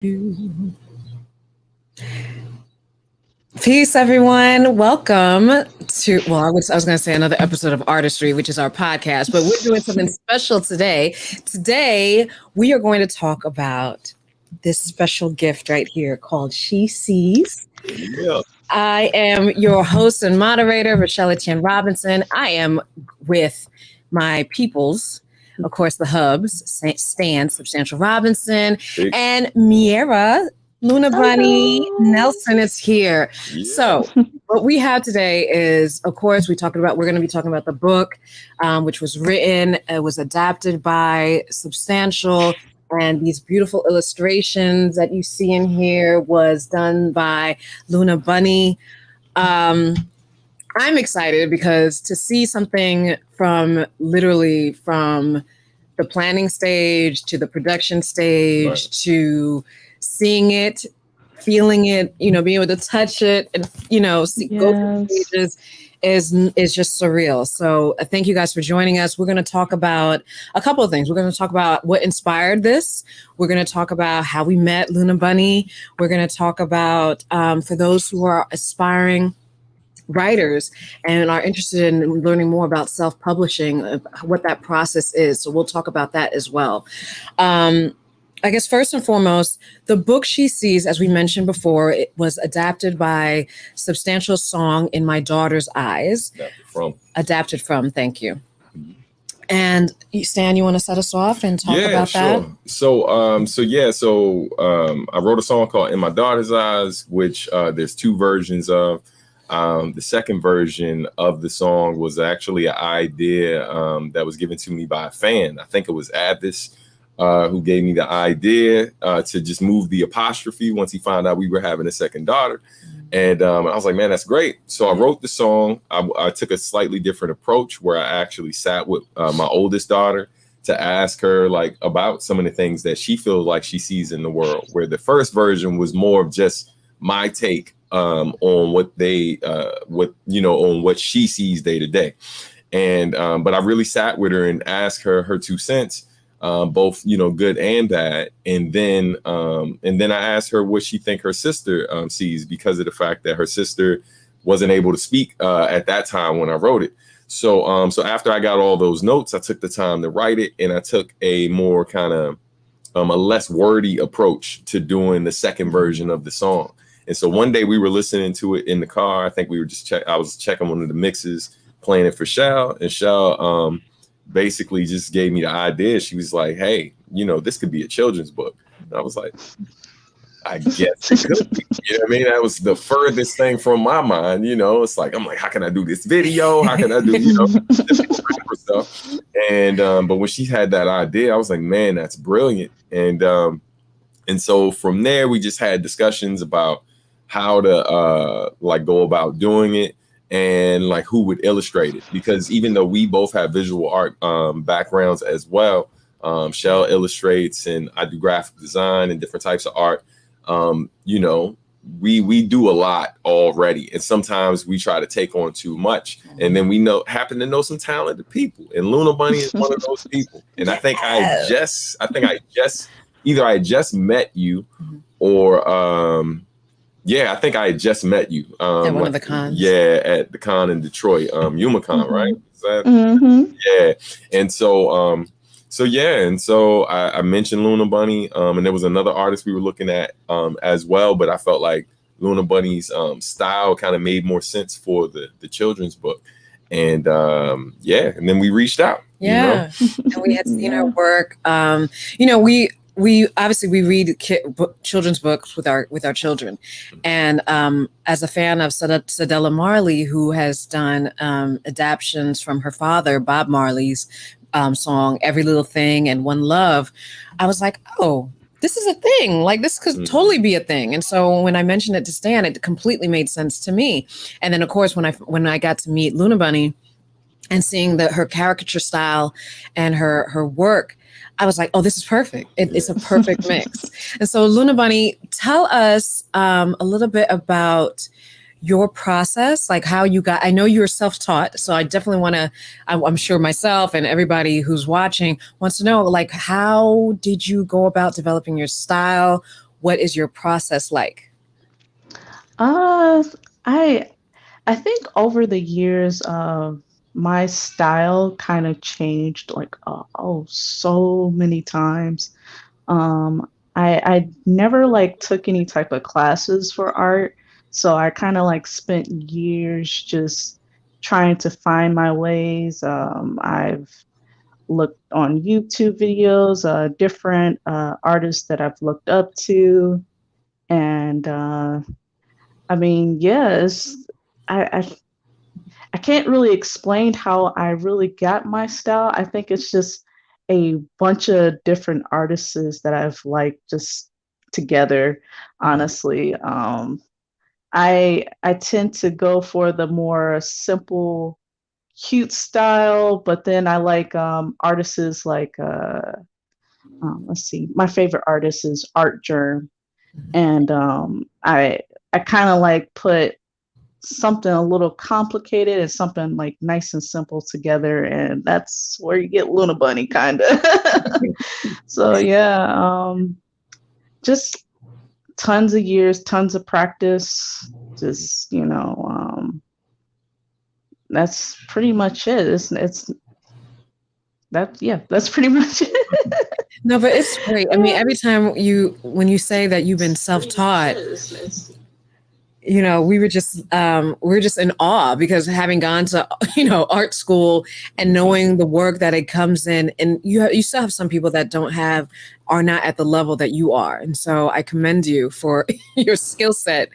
Peace, everyone. Welcome to, I was going to say another episode of Artistry, which is our podcast, but we're doing something special today. Today, we are going to talk about this special gift right here called She Sees. Yeah. I am your host and moderator, Rachelle Etienne-Robinson. I am with my peoples, of course, the hubs, Stan, Substantial Robinson, and Mierra. Lunabunneh Nelson is here. Yeah. So what we have today is, of course, we're going to be talking about the book, which was written, it was adapted by Substantial, and these beautiful illustrations that you see in here was done by Lunabunneh. I'm excited because to see something from the planning stage to the production stage to seeing it, feeling it, being able to touch it and, go through the pages is just surreal. So thank you guys for joining us. We're going to talk about a couple of things. We're going to talk about what inspired this. We're going to talk about how we met Lunabunneh. We're going to talk about, for those who are aspiring writers and are interested in learning more about self-publishing, what that process is. So we'll talk about that as well. I guess first and foremost, the book She Sees, as we mentioned before, it was adapted by Substantial song In My Daughter's Eyes. Adapted from, thank you. And Stan, you want to set us off and talk about that? So I wrote a song called In My Daughter's Eyes, which there's two versions of. The second version of the song was actually an idea that was given to me by a fan. I think it was Addis. Who gave me the idea to just move the apostrophe once he found out we were having a second daughter. And I was like, man, that's great. So I wrote the song. I took a slightly different approach where I actually sat with my oldest daughter to ask her like about some of the things that she feels like she sees in the world, where the first version was more of just my take on what on what she sees day to day. And but I really sat with her and asked her 2 cents. Both, good and bad. And then I asked her what she think her sister sees, because of the fact that her sister wasn't able to speak at that time when I wrote it. So after I got all those notes, I took the time to write it, and I took a more kind of a less wordy approach to doing the second version of the song. And so one day we were listening to it in the car. I think we were I was checking one of the mixes, playing it for Shell, and Shell basically just gave me the idea. She was like, hey, this could be a children's book. And I was like, I guess it could be. You know what I mean? That was the furthest thing from my mind. It's like, I'm like, how can I do this video? How can I do, stuff? And but when she had that idea, I was like, man, that's brilliant. And so from there, we just had discussions about how to go about doing it, and like who would illustrate it, because even though we both have visual art backgrounds as well, Shell illustrates and I do graphic design and different types of art. We do a lot already, and sometimes we try to take on too much, and then we happen to know some talented people, and Lunabunneh is one of those people. And I think I just met you, or I think I had just met you at one of the cons. Yeah, at the con in Detroit, YumaCon, right? Is that? Yeah. And so I mentioned Lunabunneh, and there was another artist we were looking at as well, but I felt like Lunabunneh's style kind of made more sense for the children's book. And and then we reached out. And we had seen her work. We obviously read children's books with our children, and as a fan of Cedella Marley, who has done adaptions from her father Bob Marley's song "Every Little Thing" and "One Love," I was like, oh, this is a thing. Like, this could totally be a thing. And so when I mentioned it to Stan, it completely made sense to me. And then of course when I got to meet Lunabunneh and seeing her caricature style and her work, I was like, oh, this is perfect. It's a perfect mix. And so Lunabunneh, tell us a little bit about your process, like how you got, I know you're self-taught, so I definitely want to, I'm sure myself and everybody who's watching wants to know, like, how did you go about developing your style? what is your process like? Uh, I think over the years, my style kind of changed like so many times. I never like took any type of classes for art, so I kind of like spent years just trying to find my ways. I've looked on YouTube videos, different artists that I've looked up to, and I mean, yes, I I can't really explain how I really got my style. I think it's just a bunch of different artists that I've like just together, honestly. I tend to go for the more simple, cute style, but then I like artists like let's see, my favorite artist is Art Germ, and I kind of like put something a little complicated and something like nice and simple together, and that's where you get Lunabunneh kind of. So yeah, just tons of years, tons of practice, just that's pretty much it. It's that yeah, that's pretty much it. No, but it's great. I mean, every time when you say that you've been self-taught, we were just in awe because having gone to, art school and knowing the work that it comes in, and you still have some people that are not at the level that you are. And so I commend you for your skill set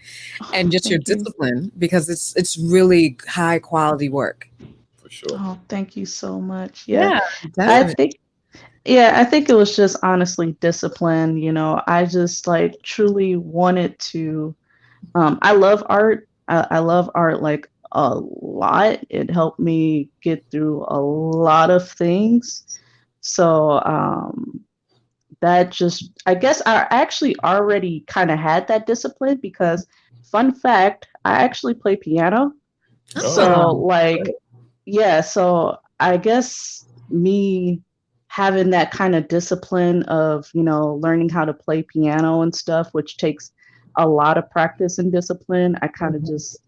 and just your Thank you. discipline, because it's really high quality work. For sure. Oh, thank you so much. Yeah, I Definitely. think I think it was just honestly discipline. I just like truly wanted to. I love art. I love art like a lot. It helped me get through a lot of things. So that just, I guess I actually already kind of had that discipline because, fun fact, I actually play piano. So, Oh, like, yeah, so I guess me having that kind of discipline of, learning how to play piano and stuff, which takes a lot of practice and discipline, I kind of just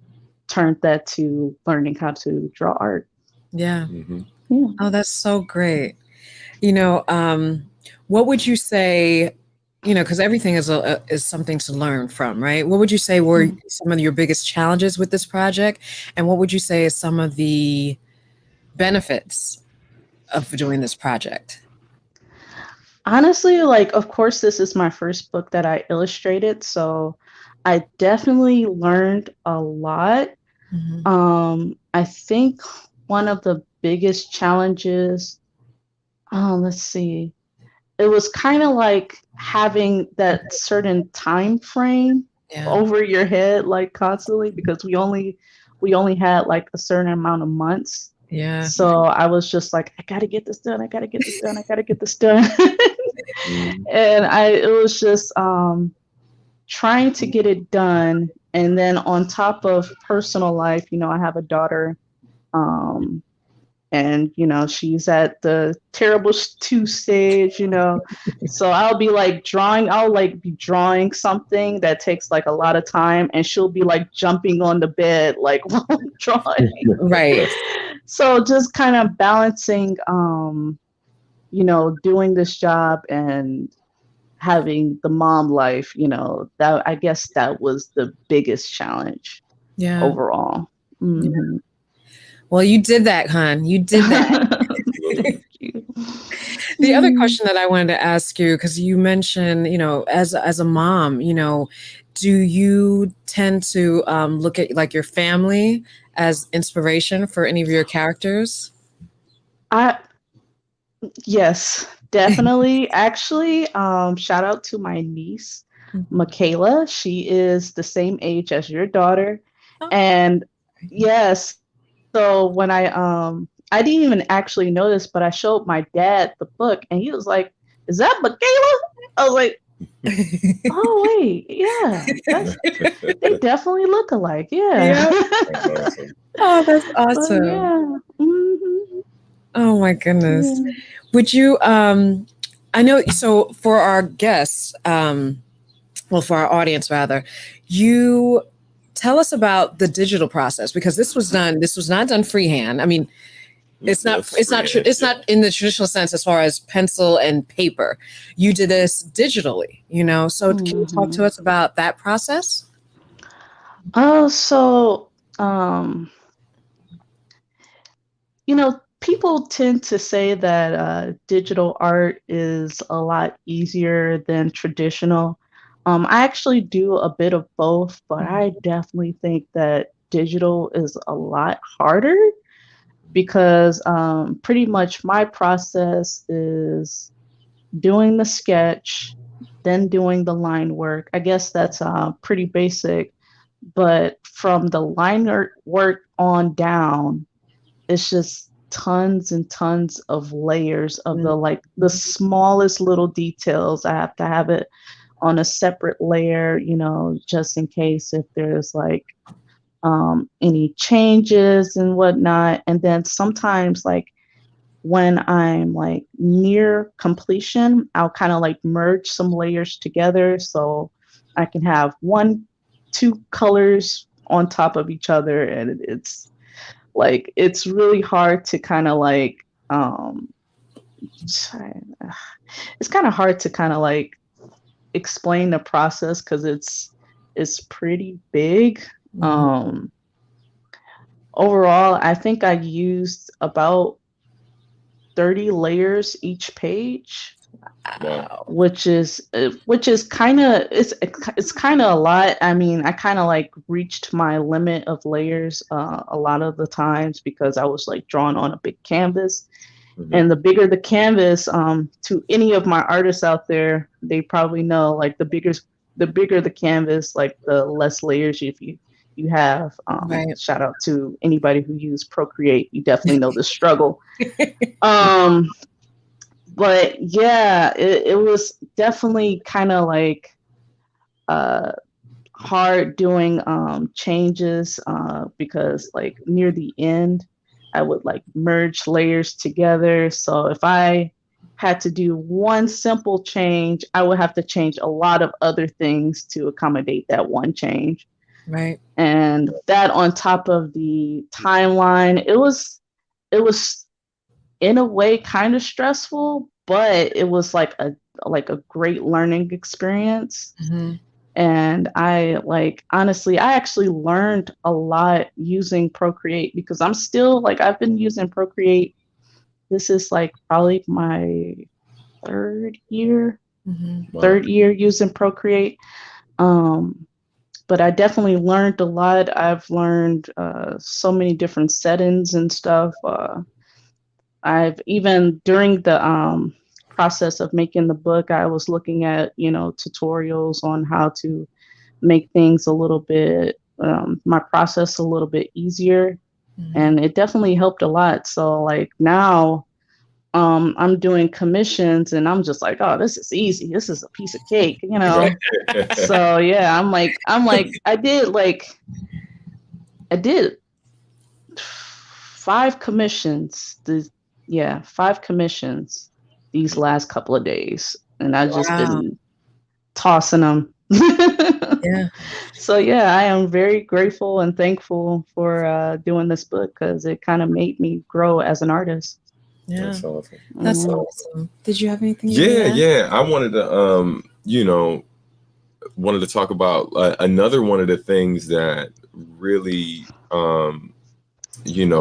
turned that to learning how to draw art. yeah. Mm-hmm. Yeah. Oh, that's so great. What would you say, because everything is something to learn from, right? What would you say were Mm. some of your biggest challenges with this project? And what would you say is some of the benefits of doing this project? Honestly, like, of course, this is my first book that I illustrated, so I definitely learned a lot. Mhm. I think one of the biggest challenges, let's see, it was kind of like having that certain time frame Yeah. over your head, like constantly, because we only had like a certain amount of months. Yeah. So I was just like, I gotta get this done. I gotta get this done. I gotta get this done. Mm-hmm. And it was just trying to get it done. And then on top of personal life, I have a daughter, um, and she's at the terrible two stage. So I'll like be drawing something that takes like a lot of time, and she'll be like jumping on the bed like while I'm drawing. Right. So just kind of balancing doing this job and having the mom life, that I guess that was the biggest challenge Yeah. overall. Yeah. Hmm. Well, you did that, hon. You did that. Thank you. The other Mm. question that I wanted to ask you, because you mentioned, as a mom, do you tend to look at like your family as inspiration for any of your characters? I Yes, definitely. Actually, shout out to my niece, Michaela. She is the same age as your daughter. Oh, And yes, so when I didn't even actually know this, but I showed my dad the book and he was like, "Is that Michaela?" I was like, "Oh wait, yeah, they definitely look alike." Yeah. yeah. That's awesome. Oh, that's So awesome. yeah. Hmm. Oh my goodness. Yeah. Would you I know, so for our guests, well, for our audience rather, you tell us about the digital process, because this was not done freehand. I mean, it's not in the traditional sense as far as pencil and paper. You did this digitally, So can you talk to us about that process? So, people tend to say that digital art is a lot easier than traditional. I actually do a bit of both, but I definitely think that digital is a lot harder because pretty much my process is doing the sketch, then doing the line work. I guess that's pretty basic, but from the line work on down, it's just tons and tons of layers of the smallest little details. I have to have it on a separate layer, just in case if there's any changes and whatnot. And then sometimes when I'm near completion, I'll kind of merge some layers together so I can have two colors on top of each other, and it's really hard to kind of it's kind of hard to kind of explain the process because it's pretty big. Overall, I think I used about 30 layers each page. Wow. Which is kind of it's kind of a lot. I mean, I kind of reached my limit of layers a lot of the times because I was drawn on a big canvas. And the bigger the canvas, to any of my artists out there, they probably know the bigger the canvas, the less layers you have. Right. Shout out to anybody who used Procreate. You definitely know the struggle. But yeah, it was definitely kind of hard doing changes because near the end, I would merge layers together. So if I had to do one simple change, I would have to change a lot of other things to accommodate that one change. Right. And that on top of the timeline, it was in a way kind of stressful, but it was a great learning experience. And I honestly, I actually learned a lot using Procreate because I'm still I've been using Procreate. This is probably my third year using Procreate. But I definitely learned a lot. I've learned so many different settings and stuff. I've even during the process of making the book, I was looking at, tutorials on how to make things a little bit, my process a little bit easier. And it definitely helped a lot. So now I'm doing commissions and I'm just oh, this is easy. This is a piece of cake, So yeah, I did 5 commissions. 5 commissions these last couple of days, and I've just been tossing them. Yeah. So yeah, I am very grateful and thankful for doing this book because it kind of made me grow as an artist. Yeah, that's awesome. That's awesome. Did you have anything? Yeah. I wanted to, wanted to talk about another one of the things that really,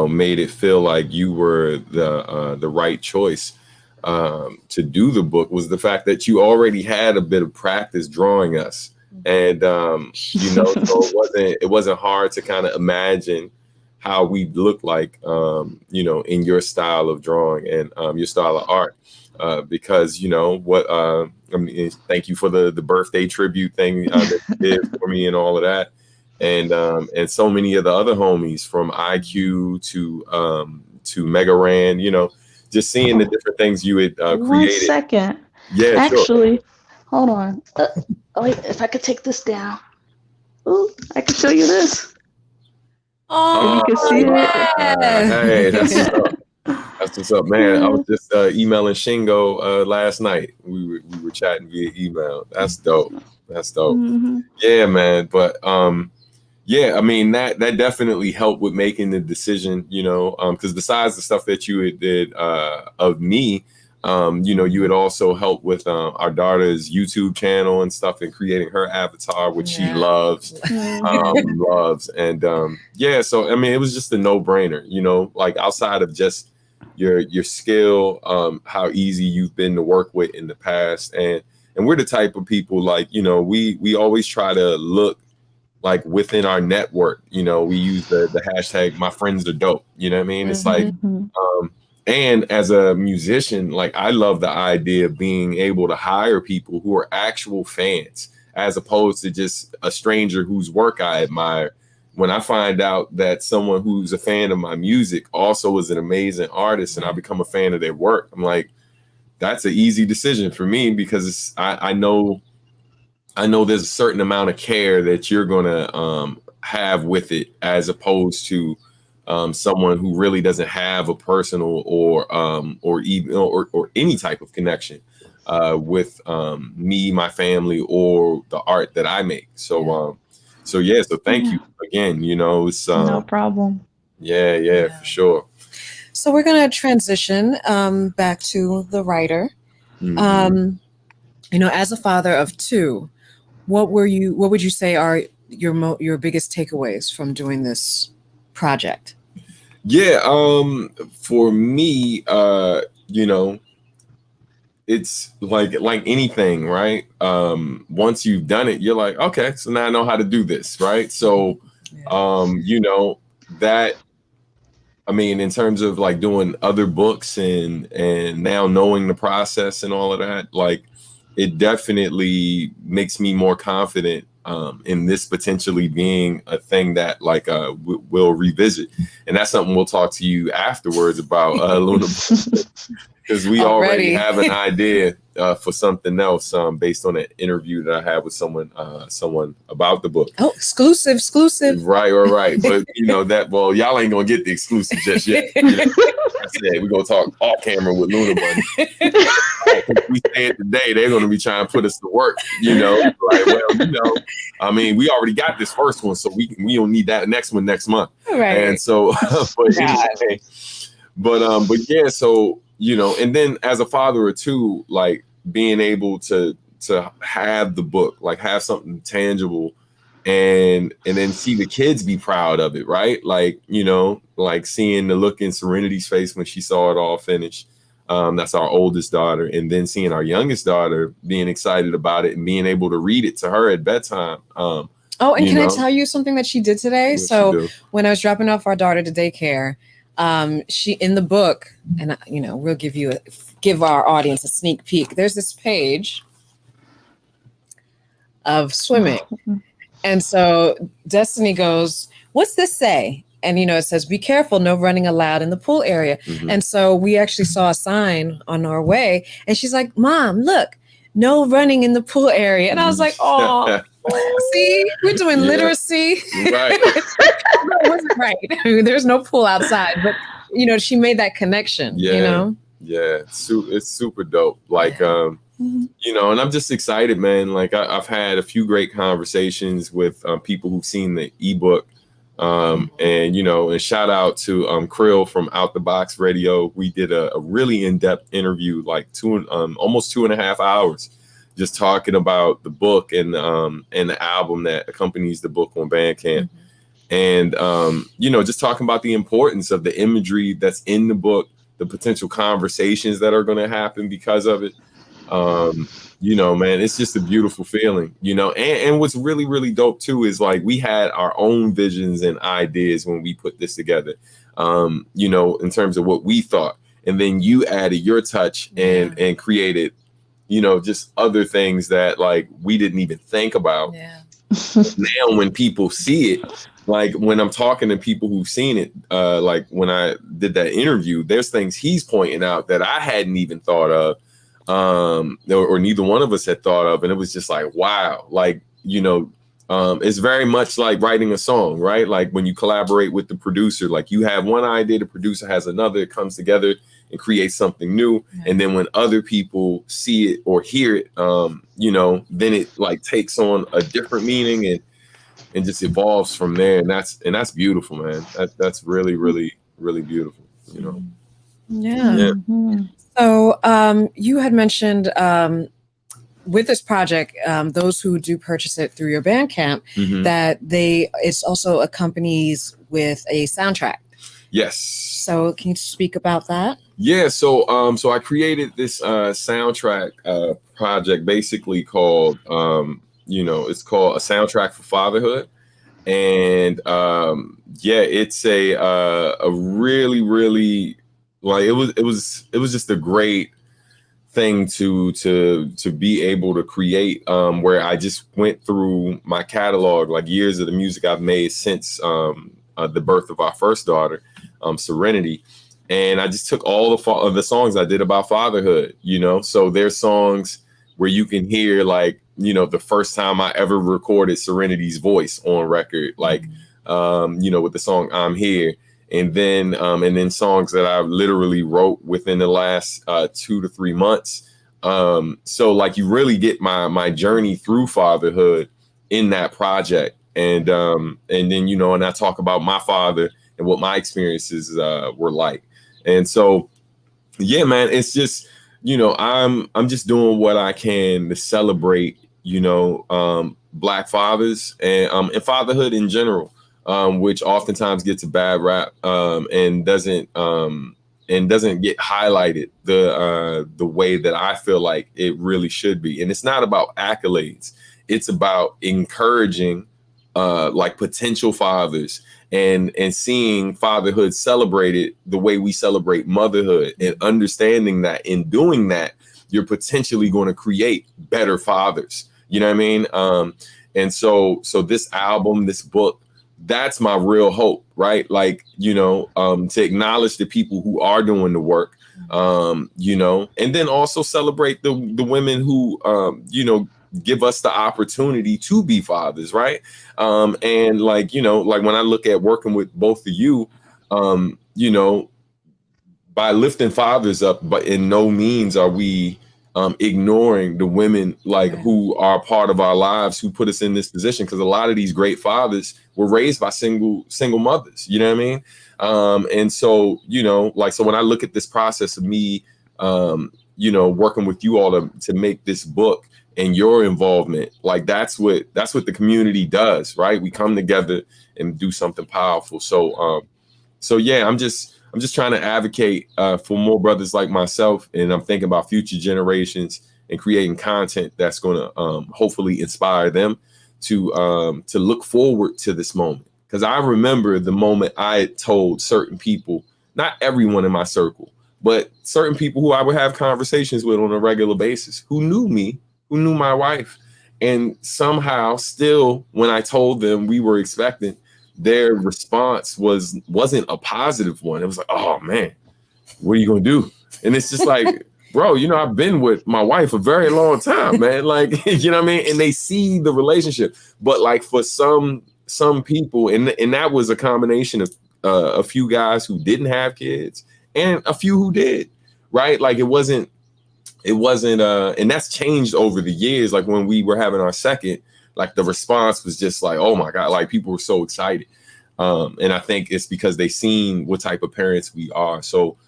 made it feel like you were the right choice to do the book was the fact that you already had a bit of practice drawing us, and so it wasn't hard to kind of imagine how we look like, in your style of drawing and your style of art, because thank you for the birthday tribute thing that you did for me and all of that. And so many of the other homies from IQ to Mega Ran, just seeing the different things you had created. 1 second. Yeah, actually, sure. Hold on. Wait, if I could take this down. Ooh, I can show you this. Oh, you can see it. Hey, that's what's up, man. I was just emailing Shingo last night. We were chatting via email. That's dope. That's dope. Mhm. Yeah, man. But yeah, I mean that definitely helped with making the decision, you know, because besides the stuff that you did of me, you know, you had also helped with our daughter's YouTube channel and stuff and creating her avatar, which she loves, loves. And yeah, so I mean, it was just a no-brainer, you know, like outside of just your skill, how easy you've been to work with in the past. And we're the type of people like, you know, we always try to look like within our network, you know, we use the hashtag my friends are dope. You know what I mean? It's like, Mhm. and as a musician, like I love the idea of being able to hire people who are actual fans as opposed to just a stranger whose work I admire. When I find out that someone who's a fan of my music also is an amazing artist and I become a fan of their work, I'm like, that's an easy decision for me because I know there's a certain amount of care that you're gonna have with it, as opposed to someone who really doesn't have a personal or even or any type of connection with me, my family, or the art that I make. So so yeah, so thank Yeah. you again. You know, it's No problem. yeah, for sure. So we're going to transition back to the writer. Mhm. You know, as a father of two, what would you say are your biggest takeaways from doing this project? Yeah, for me, you know, it's like anything, right? Once you've done it, you're like, okay, so now I know how to do this, right? So you know, that I mean, in terms of like doing other books and now knowing the process and all of that, like it definitely makes me more confident in this potentially being a thing that like we'll revisit, and that's something we'll talk to you afterwards about, Luna, because we already have an idea for something else based on an interview that I had with someone about the book. Oh, exclusive. Right. But you know that, well, y'all ain't gonna get the exclusive just yet. You know, I said we're gonna talk off camera with Lunabunneh. We say it today, they're gonna be trying to put us to work. You know, like, well, you know, I mean, we already got this first one, so we don't need that next one next month. Right. And so, but anyway, but yeah, so you know, and then as a father of two, like being able to have the book, like have something tangible, and then see the kids be proud of it, right? Like, you know, like seeing the look in Serenity's face when she saw it all finished. That's our oldest daughter, and then seeing our youngest daughter being excited about it and being able to read it to her at bedtime. Oh, and can I tell you something that she did today? So when I was dropping off our daughter to daycare, she in the book, and you know, we'll give our audience a sneak peek. There's this page of swimming, and so Destiny goes, "What's this say?" And you know, it says, "Be careful, no running allowed in the pool area." Mhm. And so we actually saw a sign on our way, and she's like, "Mom, look, no running in the pool area." And I was like, "Oh." See, we're doing literacy. Right. No, it wasn't right. I mean, there's no pool outside, but you know, she made that connection. Yeah. You know, yeah, it's super dope. Like, you know, and I'm just excited, man. Like, I've had a few great conversations with people who've seen the ebook, and you know, and shout out to Krill from Out the Box Radio. We did a really in-depth interview, like almost 2.5 hours. Just talking about the book and the album that accompanies the book on Bandcamp, and you know, just talking about the importance of the imagery that's in the book, the potential conversations that are going to happen because of it. You know, man, it's just a beautiful feeling. You know, and what's really really dope too is like we had our own visions and ideas when we put this together. You know, in terms of what we thought, and then you added your touch and created, you know, just other things that like we didn't even think about. Now when people see it, like when I'm talking to people who've seen it, like when I did that interview, there's things he's pointing out that I hadn't even thought of, or neither one of us had thought of, and it was just like, wow, like, you know, it's very much like writing a song, right? Like when you collaborate with the producer, like you have one idea, the producer has another, it comes together, and create something new. And then when other people see it or hear it, you know, then it like takes on a different meaning and just evolves from there. And that's beautiful, man. That's really, really, really beautiful, you know. Yeah. Mm-hmm. So you had mentioned with this project, those who do purchase it through your Bandcamp, that it's also accompanies with a soundtrack. Yes. So can you speak about that? Yeah. So so I created this soundtrack project basically called you know, it's called A Soundtrack for Fatherhood. And yeah, it's a really, really, like it was just a great thing to be able to create, where I just went through my catalog, like years of the music I've made since the birth of our first daughter, Serenity, and I just took all of the songs I did about fatherhood, you know. So there's songs where you can hear, like, you know, the first time I ever recorded Serenity's voice on record, like you know, with the song I'm Here. And then songs that I literally wrote within the last 2 to 3 months. So like you really get my journey through fatherhood in that project. And then, you know, and I talk about my father and what my experiences were like. And so, yeah, man, it's just, you know, I'm just doing what I can to celebrate, you know, Black fathers and fatherhood in general. Which oftentimes gets a bad rap and doesn't get highlighted the way that I feel like it really should be. And it's not about accolades; it's about encouraging like potential fathers and seeing fatherhood celebrated the way we celebrate motherhood, and understanding that in doing that, you're potentially going to create better fathers. You know what I mean? And so this album, this book, that's my real hope, right? Like, you know, to acknowledge the people who are doing the work, you know, and then also celebrate the women who, you know, give us the opportunity to be fathers, right? And like, you know, like when I look at working with both of you, you know, by lifting fathers up, but in no means are we ignoring the women like who are part of our lives, who put us in this position, because a lot of these great fathers were raised by single mothers, you know what I mean? And so, you know, like, so when I look at this process of me you know, working with you all to make this book and your involvement, like that's what the community does, right? We come together and do something powerful. So so yeah, I'm just trying to advocate for more brothers like myself, and I'm thinking about future generations and creating content that's going to hopefully inspire them to look forward to this moment. Because I remember the moment I told certain people, not everyone in my circle, but certain people who I would have conversations with on a regular basis, who knew me, who knew my wife, and somehow still, when I told them we were expecting, their response wasn't a positive one. It was like, oh man, what are you gonna do? And it's just like, bro, you know, I've been with my wife a very long time, man. Like, you know what I mean? And they see the relationship. But like for some people, and that was a combination of a few guys who didn't have kids and a few who did, right? Like it wasn't and that's changed over the years. Like when we were having our second, like the response was just like, oh my God, like people were so excited. And I think it's because they seen what type of parents we are. So,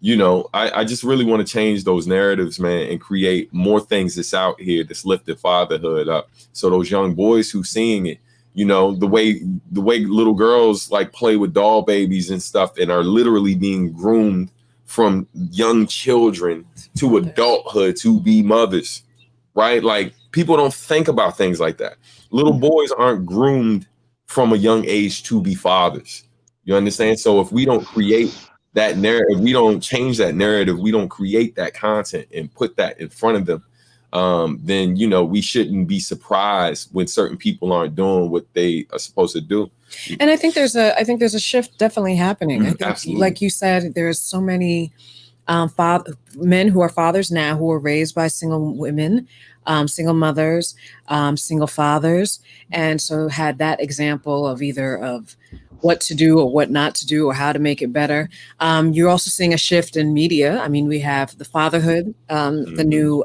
you know, I just really want to change those narratives, man, and create more things that's out here that's lifting fatherhood up. So those young boys who seeing it, you know, the way little girls like play with doll babies and stuff and are literally being groomed from young children to adulthood to be mothers, right? Like people don't think about things like that. Little boys aren't groomed from a young age to be fathers. You understand? So if we don't create that narrative, we don't change that narrative, we don't create that content and put that in front of them, then, you know, we shouldn't be surprised when certain people aren't doing what they are supposed to do. And I think there's a shift definitely happening. I think, absolutely. like you said, there's so many men who are fathers now who are raised by single women, single mothers, single fathers, and so had that example of either of what to do or what not to do or how to make it better. You're also seeing a shift in media. I mean, we have the fatherhood, the new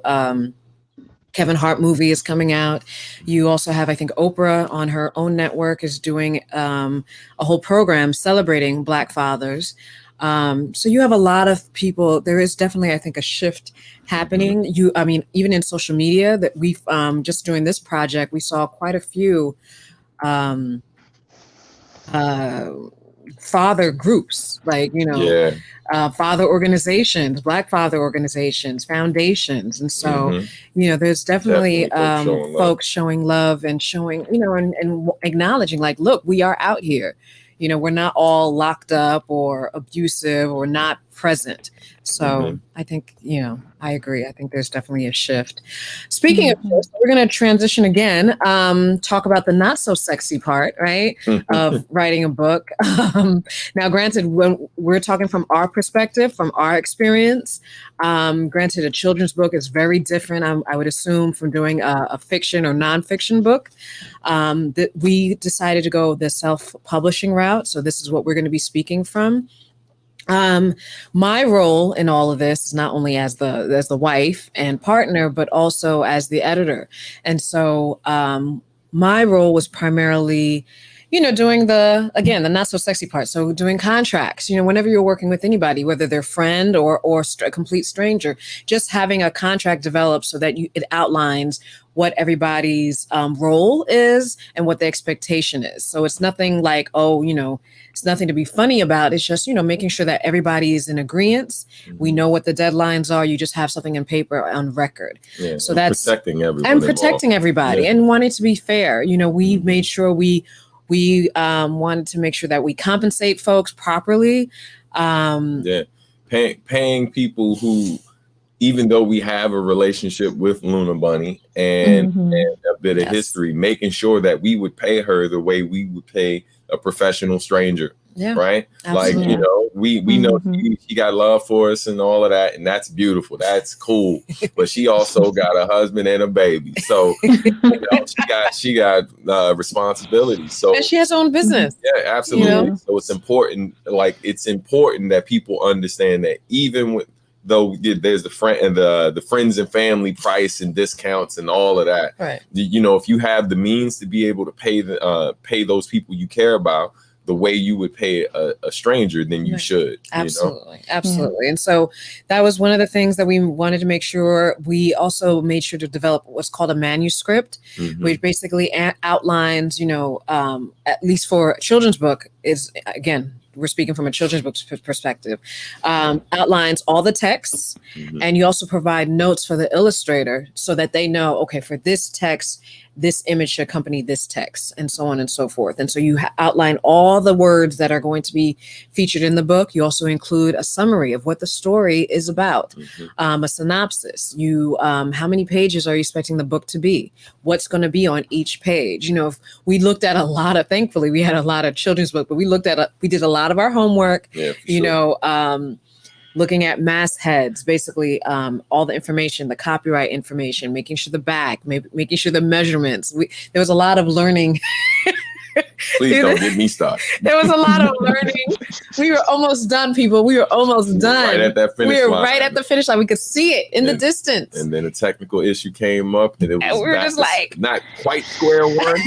Kevin Hart movie is coming out. You also have, I think, Oprah on her own network is doing a whole program celebrating Black fathers. So you have a lot of people. There is definitely, I think, a shift happening. I mean, even in social media that we've just doing this project, we saw quite a few um, father groups, like, father organizations, Black father organizations, foundations. And so, there's definitely folks showing love and showing, and acknowledging, like, look, we are out here. We're not all locked up or abusive or not present. So I think, I agree. I think there's definitely a shift. Speaking of shifts, we're going to transition again, talk about the not so sexy part, right, of writing a book. Now, granted, when we're talking from our perspective, from our experience, granted, a children's book is very different, I would assume, from doing a fiction or nonfiction book. That we decided to go the self-publishing route. So this is what we're going to be speaking from. My role in all of this is not only as the wife and partner, but also as the editor. And so my role was primarily, doing the not so sexy part. So doing contracts, whenever you're working with anybody, whether they're friend or a complete stranger, just having a contract developed so that it outlines what everybody's role is and what the expectation is. So it's nothing like, it's nothing to be funny about. It's just, making sure that everybody is in agreement. We know what the deadlines are. You just have something in paper on record. Yeah, so that's protecting everybody. And protecting everybody and wanting to be fair. We made sure we wanted to make sure that we compensate folks properly. Paying people who, even though we have a relationship with Lunabunneh and a bit of history, making sure that we would pay her the way we would pay a professional stranger. Yeah, right. Absolutely. Like, we know she got love for us and all of that. And that's beautiful. That's cool. But she also got a husband and a baby. So she got responsibilities. So and she has her own business. Yeah, absolutely. So it's important. Like, it's important that people understand that even though there's the friends and family price and discounts and all of that, right? If you have the means to be able to pay those people you care about the way you would pay a stranger, then you should. Absolutely. Absolutely. And so that was one of the things that we wanted to make sure. We also made sure to develop what's called a manuscript, which basically outlines, at least for a children's book is, again, we're speaking from a children's book perspective, outlines all the texts. And you also provide notes for the illustrator so that they know, okay, for this text, this image should accompany this text, and so on and so forth. And so you outline all the words that are going to be featured in the book. You also include a summary of what the story is about, a synopsis. You, how many pages are you expecting the book to be? What's going to be on each page? If we looked at thankfully we had a lot of children's book, but we did a lot of our homework, looking at mastheads, basically all the information, the copyright information, making sure the back, making sure the measurements. There was a lot of learning. Please don't get me started. There was a lot of learning. We were almost done, people. We were almost done. Right at that finish line. We were right at the finish line. We could see it in the distance. And then a technical issue came up, and it was we were just like not quite square one,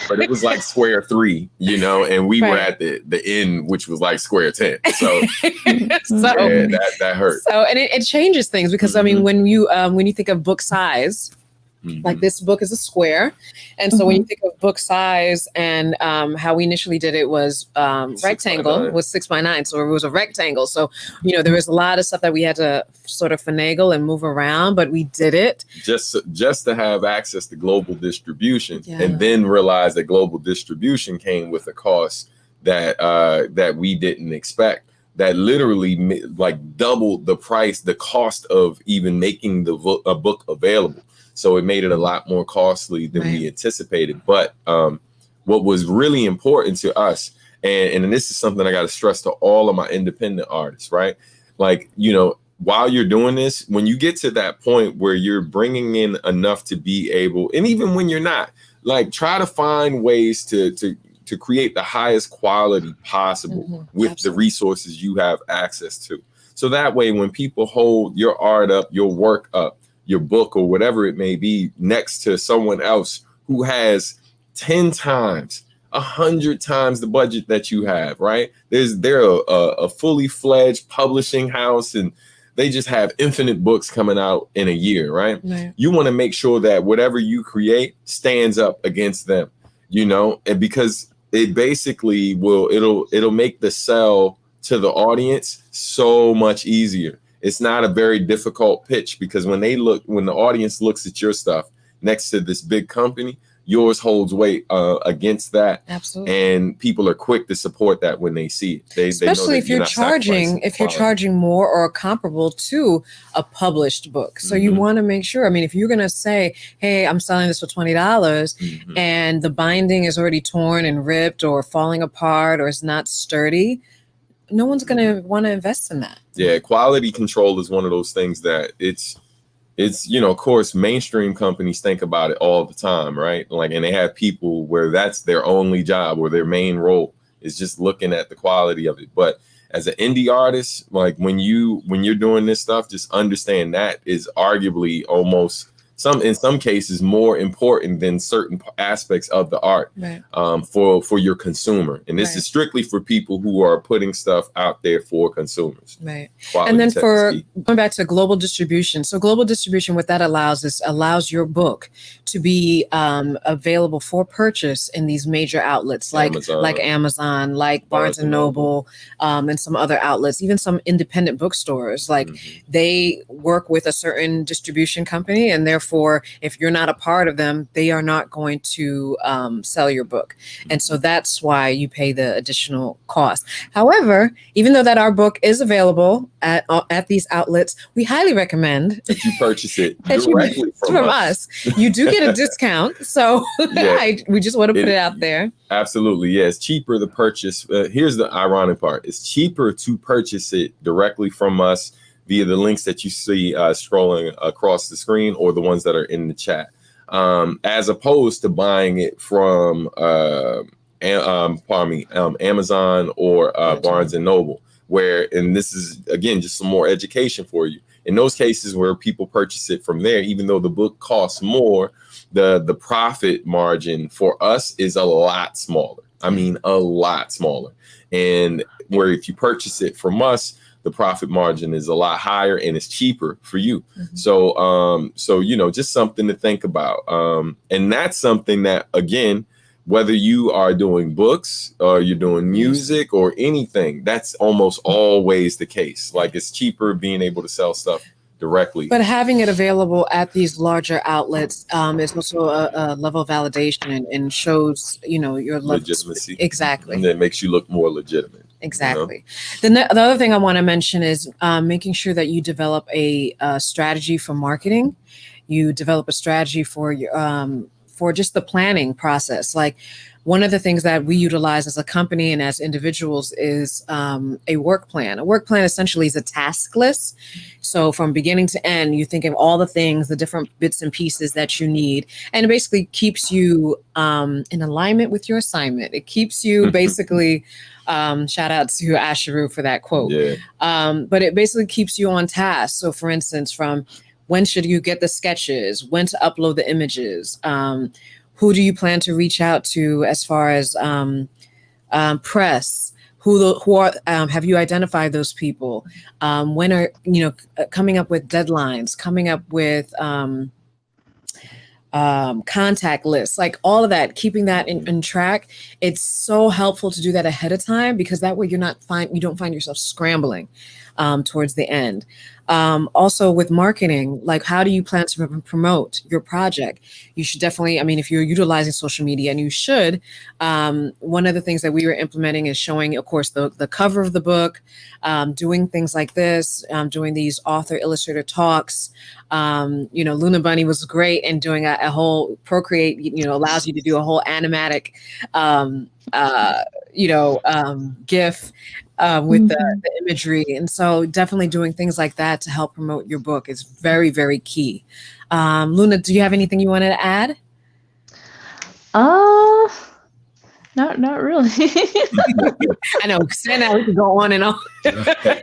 but it was like square 3, and we were at the end, which was like square 10. So, that hurt. So, and it changes things because I mean, when you think of book size. Like this book is a square. And so when you think of book size and how we initially did it was rectangle was 6x9. So it was a rectangle. So, there was a lot of stuff that we had to sort of finagle and move around, but we did it. Just to have access to global distribution and then realize that global distribution came with a cost that we didn't expect. That literally like doubled the cost of even making a book available. So it made it a lot more costly than we anticipated. But what was really important to us, and this is something I got to stress to all of my independent artists, right? Like, while you're doing this, when you get to that point where you're bringing in enough to be able, and even when you're not, like, try to find ways to to create the highest quality possible with the resources you have access to. So that way, when people hold your art up, your work up, your book or whatever it may be next to someone else who has 10 times, 100 times the budget that you have, right? They're a fully fledged publishing house and they just have infinite books coming out in a year, right? You want to make sure that whatever you create stands up against them, you know, and because it basically it'll make the sell to the audience so much easier. It's not a very difficult pitch because when the audience looks at your stuff next to this big company, yours holds weight against that. Absolutely. And people are quick to support that when they see it. Especially if you're charging more or comparable to a published book. So you want to make sure, I mean, if you're going to say, hey, I'm selling this for $20 and the binding is already torn and ripped or falling apart or is not sturdy, no one's going to want to invest in that. Yeah, quality control is one of those things that it's, you know, of course, mainstream companies think about it all the time, right? Like, and they have people where that's their only job or their main role is just looking at the quality of it. But as an indie artist, like when you're doing this stuff, just understand that is arguably almost in some cases more important than certain aspects of the art for your consumer. And this is strictly for people who are putting stuff out there for consumers. Right. And then for going back to global distribution. So global distribution, what that allows your book to be available for purchase in these major outlets like Amazon, like Barnes and Noble, and some other outlets, even some independent bookstores. Like they work with a certain distribution company, and therefore, if you're not a part of them, they are not going to sell your book. And so that's why you pay the additional cost. However, even though that our book is available at these outlets, we highly recommend that you purchase it directly from us. You do get a discount. So we just want to put it out there. Absolutely. Yeah, it's cheaper to purchase. Here's the ironic part. It's cheaper to purchase it directly from us via the links that you see scrolling across the screen or the ones that are in the chat, as opposed to buying it from Amazon or Barnes and Noble, and this is, again, just some more education for you. In those cases where people purchase it from there, even though the book costs more, the profit margin for us is a lot smaller. I mean, a lot smaller. And where if you purchase it from us, the profit margin is a lot higher and it's cheaper for you. So, you know, just something to think about. And that's something that, again, whether you are doing books or you're doing music or anything, that's almost always the case. Like, it's cheaper being able to sell stuff directly. But having it available at these larger outlets is also a level of validation and shows, you know, your legitimacy. Exactly. And it makes you look more legitimate. Exactly. You know? The other thing I want to mention is making sure that you develop a strategy for marketing. You develop a strategy for just the planning process. Like, one of the things that we utilize as a company and as individuals is a work plan. A work plan essentially is a task list. So from beginning to end, you think of all the things, the different bits and pieces that you need, and it basically keeps you in alignment with your assignment. It keeps you basically, shout out to Asheru for that quote. But it basically keeps you on task. So for instance, from when should you get the sketches, when to upload the images, who do you plan to reach out to as far as press? Who are have you identified those people? When are coming up with deadlines? Coming up with contact lists, like all of that, keeping that in track. It's so helpful to do that ahead of time because that way you don't find yourself scrambling towards the end. Also with marketing, like how do you plan to promote your project? You should definitely, I mean, if you're utilizing social media, and you should, one of the things that we were implementing is showing, of course, the cover of the book, doing things like this, doing these author illustrator talks. Lunabunneh was great in doing a whole Procreate, allows you to do a whole animatic, GIF with the imagery. And so definitely doing things like that to help promote your book is very, very key. Luna, do you have anything you wanted to add? Not really. I know, saying that we could go on and on.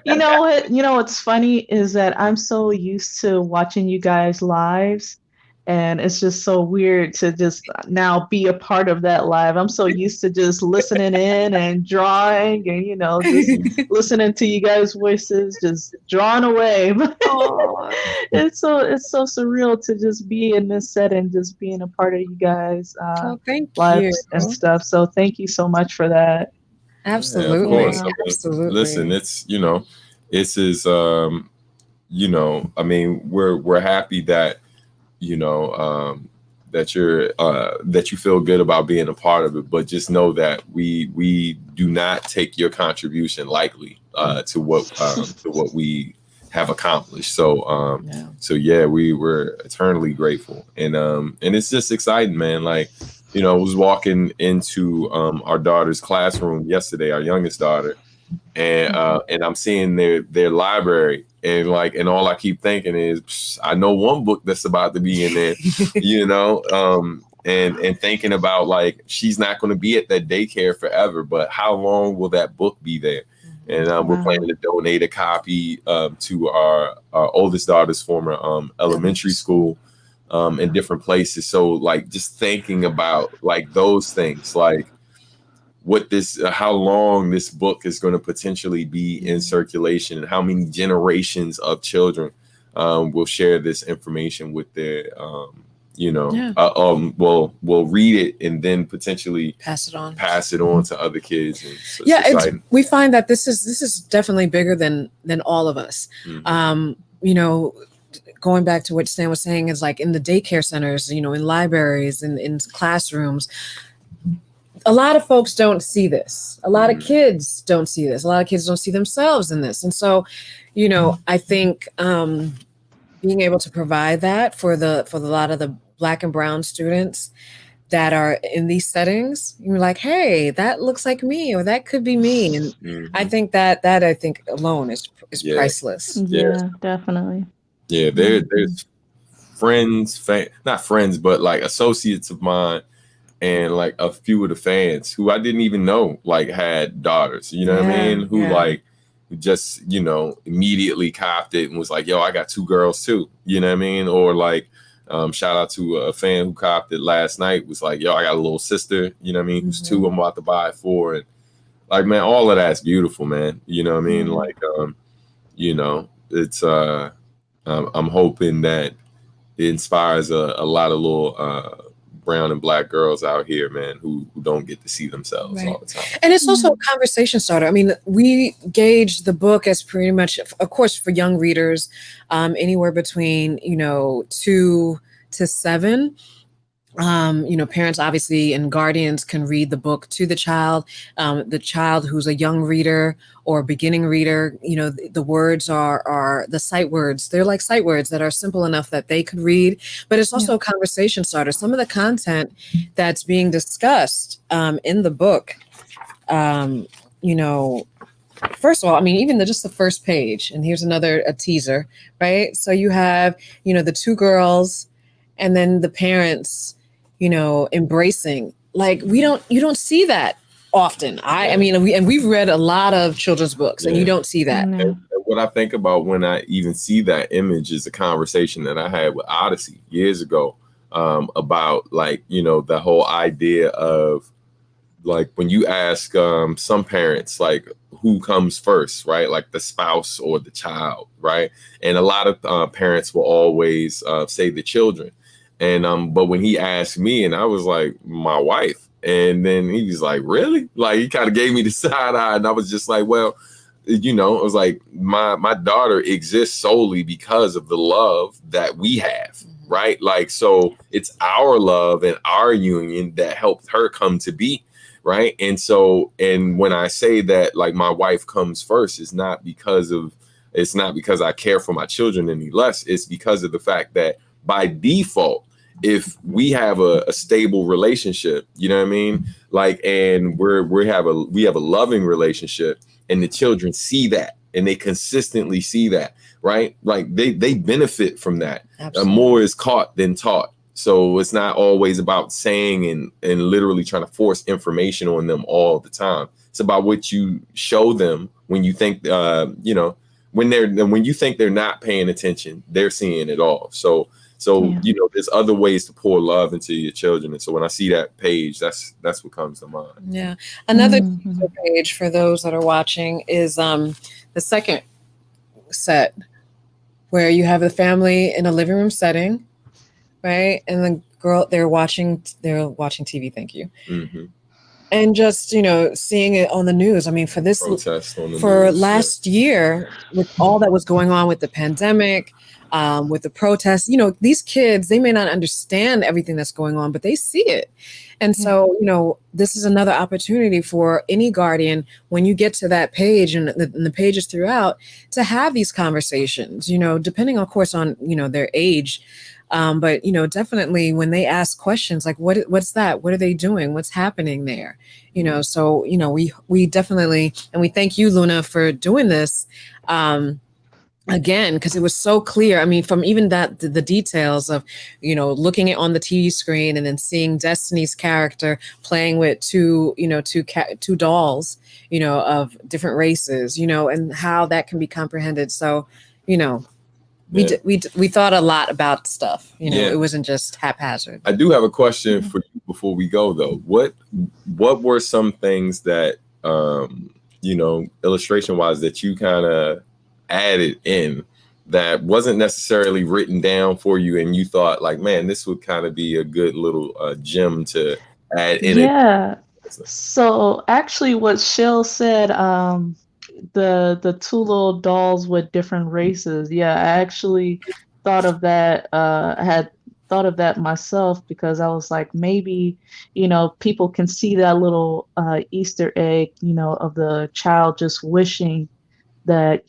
You know what? You know what's funny is that I'm so used to watching you guys lives, and it's just so weird to just now be a part of that live. I'm so used to just listening in and drawing and just listening to you guys' voices, just drawing away. Aw. It's so surreal to just be in this setting, just being a part of you guys Oh, thank you. lives and stuff. So thank you so much for that. Yeah, of Absolutely. course. I mean, Absolutely. listen, it's this is I mean, we're happy that that you feel good about being a part of it, but just know that we do not take your contribution lightly to what we have accomplished. So yeah, we were eternally grateful, and it's just exciting, man. Like, I was walking into our daughter's classroom yesterday, our youngest daughter, and I'm seeing their library, and all I keep thinking is, I know one book that's about to be in there, and thinking about, like, she's not going to be at that daycare forever, but how long will that book be there? And we're planning to donate a copy to our oldest daughter's former elementary school in different places. So, like, just thinking about, like, those things, like how long this book is going to potentially be in circulation, and how many generations of children will share this information with their will read it and then potentially pass it on to other kids. And so we find that this is definitely bigger than all of us. Going back to what Stan was saying, is like in the daycare centers, in libraries and in classrooms, a lot of folks don't see this. A lot of kids don't see this. A lot of kids don't see themselves in this. And so, I think being able to provide that for a lot of the Black and brown students that are in these settings, you're like, hey, that looks like me, or that could be me. And I think that I think alone is priceless. Yeah, definitely. Yeah, there's friends, not friends, but like associates of mine, and like a few of the fans who I didn't even know like had daughters, what I mean? Who like just, immediately copped it and was like, yo, I got 2 girls too, you know what I mean? Or like, shout out to a fan who copped it last night, was like, yo, I got a little sister, you know what I mean? Who's 2, I'm about to buy it for. And like, man, all of that's beautiful, man. You know what I mean? Like, it's, I'm hoping that it inspires a lot of little, brown and Black girls out here, man, who don't get to see themselves all the time. And it's also a conversation starter. I mean, we gauge the book as pretty much, of course, for young readers, anywhere between 2 to 7. Parents obviously and guardians can read the book to the child who's a young reader or beginning reader. The words are the sight words. They're like sight words that are simple enough that they could read, but it's also a conversation starter. Some of the content that's being discussed in the book, first of all, I mean, even just the first page, and here's a teaser, right? So you have, the 2 girls and then the parents, embracing, like, you don't see that often. I mean, we've read a lot of children's books, and you don't see that. And what I think about when I even see that image is a conversation that I had with Odyssey years ago, about like, the whole idea of like, when you ask some parents, like, who comes first, right? Like the spouse or the child, right? And a lot of parents will always say the children. And but when he asked me, and I was like, my wife, and then he was like, really? Like, he kind of gave me the side eye, and I was just like, well, it was like, my daughter exists solely because of the love that we have, right? Like, so it's our love and our union that helped her come to be, right? And so, and when I say that, like, my wife comes first, it's not because I care for my children any less. It's because of the fact that by default, if we have a stable relationship, you know what I mean? Like, and we have a loving relationship, and the children see that, and they consistently see that, right? Like they benefit from that. More is caught than taught. So it's not always about saying and literally trying to force information on them all the time. It's about what you show them when you think, when you think they're not paying attention, they're seeing it all. So there's other ways to pour love into your children. And so when I see that page, that's what comes to mind. Yeah. Another page for those that are watching is the second set, where you have the family in a living room setting, right? And the girl, they're watching TV. Thank you. Mm-hmm. And just, seeing it on the news. I mean, for this protest on the for news, last year, with all that was going on with the pandemic, with the protests, these kids, they may not understand everything that's going on, but they see it. And so, this is another opportunity for any guardian, when you get to that page and the pages throughout, to have these conversations, depending, of course, on, their age. But, definitely when they ask questions like, what's that? What are they doing? What's happening there? So, we definitely, and we thank you, Luna, for doing this. Again, because it was so clear. I mean, from even that, the details of, looking at on the TV screen and then seeing Destiny's character playing with two dolls, of different races, and how that can be comprehended. So, we thought a lot about stuff. It wasn't just haphazard. I do have a question for you before we go, though. What were some things that, illustration wise, that you kind of added in that wasn't necessarily written down for you, and you thought like, man, this would kind of be a good little gem to add in? So actually what Shell said, the two little dolls with different races, I actually thought of that. I had thought of that myself, because I was like, maybe people can see that little Easter egg, of the child just wishing that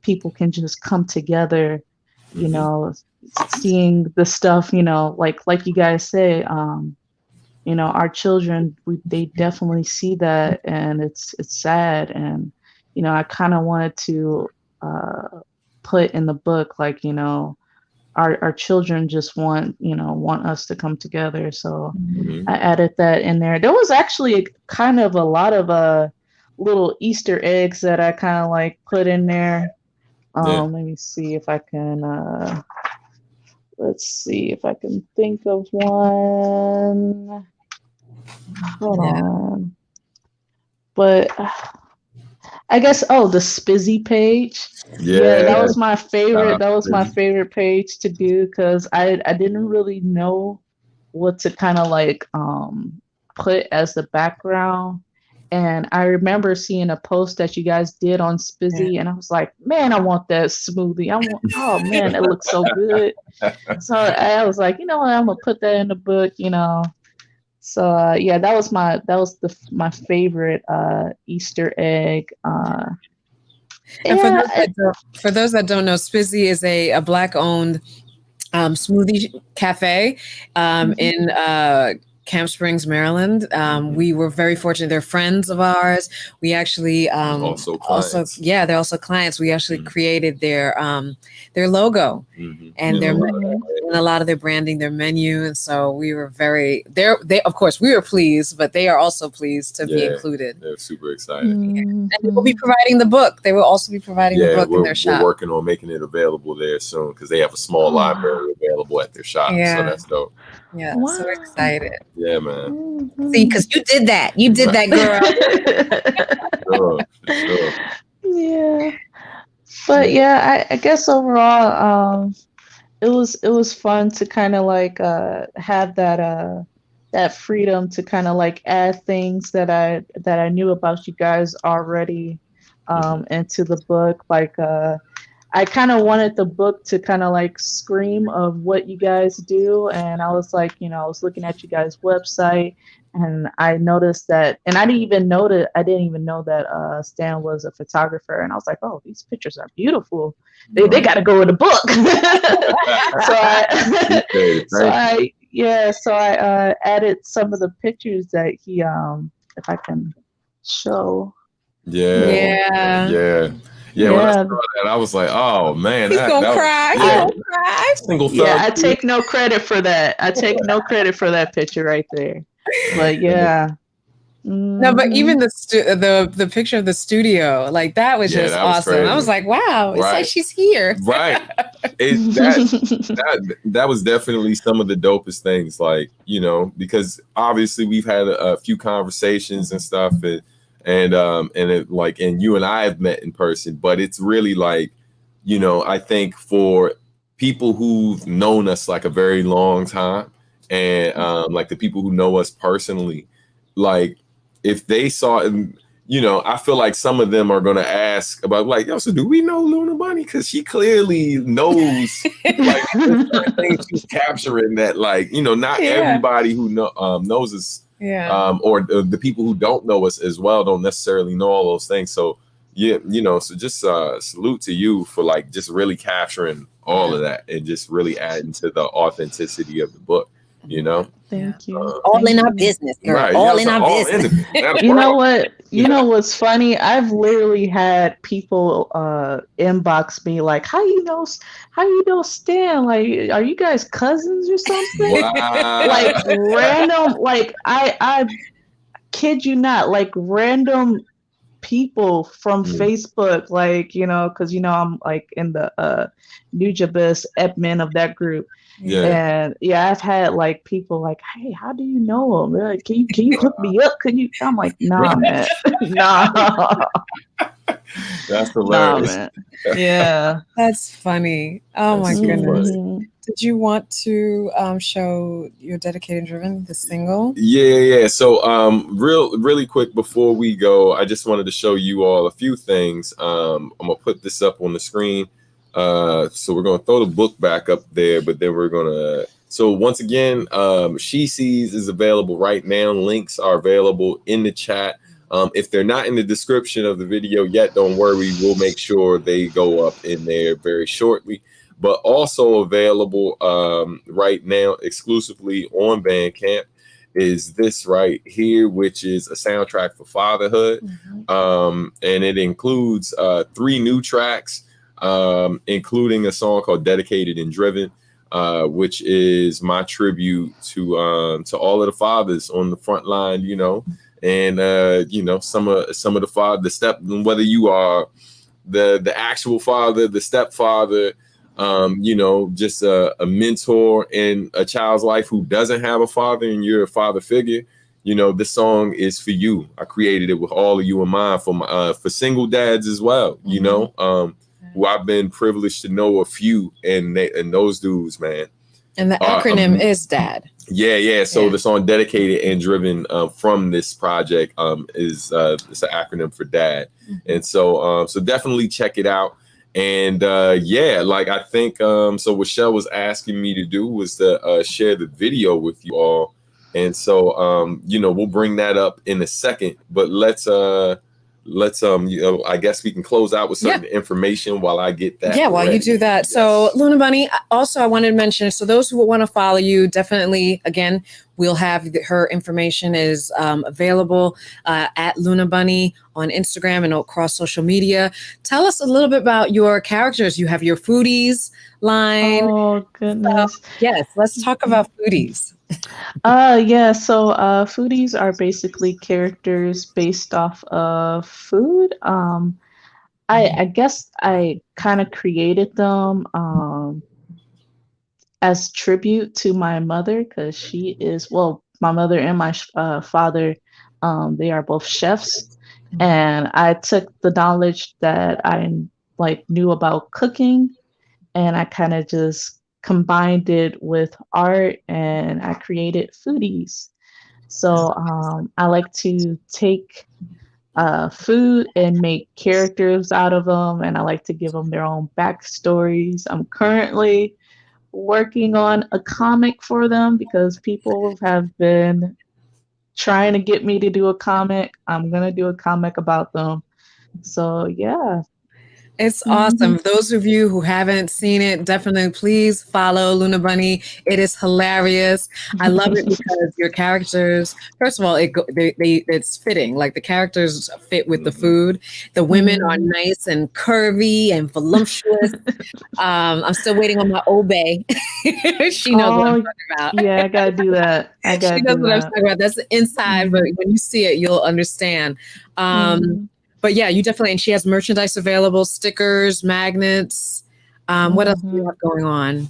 people can just come together, seeing the stuff, like you guys say, our children, they definitely see that, and it's sad. And I kind of wanted to put in the book, like, our children just want us to come together. So I added that in there. There was actually kind of a lot of little Easter eggs that I kind of like put in there. Let me see if I can let's see if I can think of one. Hold on. But I guess the Spizzy page. Yeah, that was my favorite. That was my favorite page to do, because I didn't really know what to kind of like put as the background. And I remember seeing a post that you guys did on Spizzy, and I was like, man, I want that smoothie. Oh man, it looks so good. So I was like, what, I'm gonna put that in the book, So that was my favorite Easter egg. And for those that don't know, Spizzy is a Black-owned smoothie cafe in Camp Springs, Maryland. We were very fortunate. They're friends of ours. We actually also clients. they're also clients. We actually created their logo and their menu, and a lot of their branding, their menu. And so we were they of course we were pleased, but they are also pleased to be included. They're super excited. And they will be providing the book. They will also be providing the book in their shop. We're working on making it available there soon, because they have a small library available at their shop. So that's dope. Yeah, so excited. Yeah, man. See, because you did that. You did that, girl. Sure. Yeah. But I guess overall, it was fun to kind of like have that freedom to kind of like add things that I knew about you guys already into the book. Like I kind of wanted the book to kind of like scream of what you guys do. And I was like, I was looking at you guys' website, and I noticed that, and I didn't even know that Stan was a photographer. And I was like, oh, these pictures are beautiful. They got to go in the book. So I added some of the pictures that he, if I can show. Yeah. Yeah, when I saw Yeah, that, I was like, oh man, He's gonna that was, cry. He's yeah, I gonna cry. single yeah, thug. I take no credit for that. I take no credit for that picture right there. But yeah. No, but Hmm. even the picture of the studio, like that was Yeah, just that was awesome. I was crazy. like, wow, it's like Right, she's here. right. That was definitely some of the dopest things, like, because obviously we've had a few conversations and stuff, and you and I have met in person, but it's really like, I think for people who've known us like a very long time, and like the people who know us personally, like if they saw it, I feel like some of them are going to ask about, like, yo, so do we know Lunabunneh? Because she clearly knows, like, there's certain things she's capturing that, like, not Yeah. everybody who knows us, Yeah. or the people who don't know us as well don't necessarily know all those things. So yeah, so just salute to you for like just really capturing all of that and just really adding to the authenticity of the book. Thank you. All Thank in our you. business, girl. Right? All Yeah, in so our all in business. the You know world. what? You know what's funny? I've literally had people inbox me like, how you know Stan? Like, are you guys cousins or something? Wow. Like random, like I kid you not, like random people from Mm, Facebook, like, because I'm like in the Nujabes admin of that group. yeah. And yeah, I've had like people like, hey, how do you know him? They're like, can you hook me up? Can you? I'm like, nah, man. Nah, That's nah, hilarious. man. Yeah. That's funny. Oh my That's so goodness. funny. Hmm. Did you want to show your dedicated driven, the single? Yeah. So, really quick before we go, I just wanted to show you all a few things. I'm gonna put this up on the screen. So we're gonna throw the book back up there, but then we're gonna. So once again, She Sees is available right now. Links are available in the chat. If they're not in the description of the video yet, don't worry. We'll make sure they go up in there very shortly. But also available right now exclusively on Bandcamp is this right here, which is a soundtrack for fatherhood. And it includes 3 new tracks, including a song called Dedicated and Driven, which is my tribute to all of the fathers on the front line, and some of the step, whether you are the actual father, the stepfather, just a mentor in a child's life who doesn't have a father and you're a father figure. This song is for you. I created it with all of you in mind for single dads as well, who I've been privileged to know a few, and those dudes, man. And the acronym is DAD. Yeah. So the song Dedicated and Driven from this project is it's an acronym for DAD. And so definitely check it out. And like I think so what Shell was asking me to do was to share the video with you all. And so we'll bring that up in a second, but let's I guess we can close out with certain information while I get that. Yeah, while you do that. Yes. So Lunabunneh, also I wanted to mention, so those who want to follow you, definitely, again, we'll have her information is available at Lunabunneh on Instagram and across social media. Tell us a little bit about your characters. You have your foodies line. Oh goodness. Yes, let's talk about foodies. Yeah, so foodies are basically characters based off of food. I guess I kind of created them as tribute to my mother because she is, well, my mother and my father, they are both chefs. And I took the knowledge that I like knew about cooking and I kind of just combined it with art and I created foodies. So I like to take food and make characters out of them, and I like to give them their own backstories. I'm currently working on a comic for them because people have been trying to get me to do a comic. I'm gonna do a comic about them. So yeah. It's awesome. Those of you who haven't seen it, definitely please follow Lunabunneh. It is hilarious. I love it because your characters, first of all, it's fitting. Like the characters fit with the food. The women are nice and curvy and voluptuous. I'm still waiting on my obey. She knows what I'm talking about. Yeah, I gotta do that. She knows what I'm talking about. That's the inside, but when you see it, you'll understand. But yeah, you definitely, and she has merchandise available, stickers, magnets. What else do you have going on?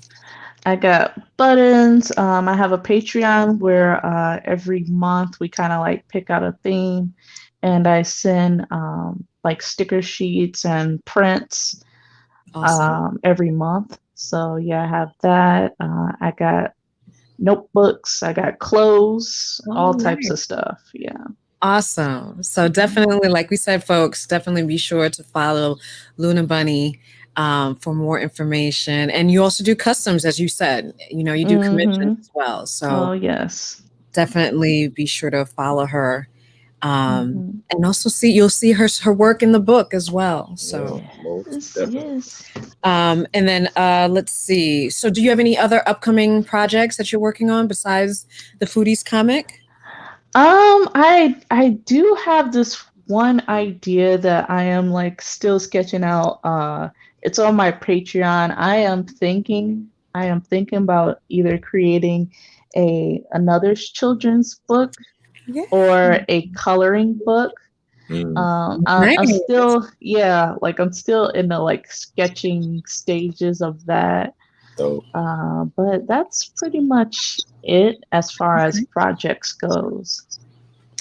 I got buttons. I have a Patreon where every month we kind of like pick out a theme, and I send like sticker sheets and prints every month. So yeah, I have that. I got notebooks. I got clothes, all types of stuff. Yeah. Awesome. So definitely, like we said, folks, definitely be sure to follow Lunabunneh for more information. And you also do customs, as you said. You know, you do commissions as well. So yes, definitely be sure to follow her. And also you'll see her work in the book as well. So yes. And then let's see. So do you have any other upcoming projects that you're working on besides the Foodies comic? I do have this one idea that I am like still sketching out. It's on my Patreon. I am thinking about either creating another children's book or a coloring book. I'm still I'm still in the like sketching stages of that. But that's pretty much it as far as projects goes.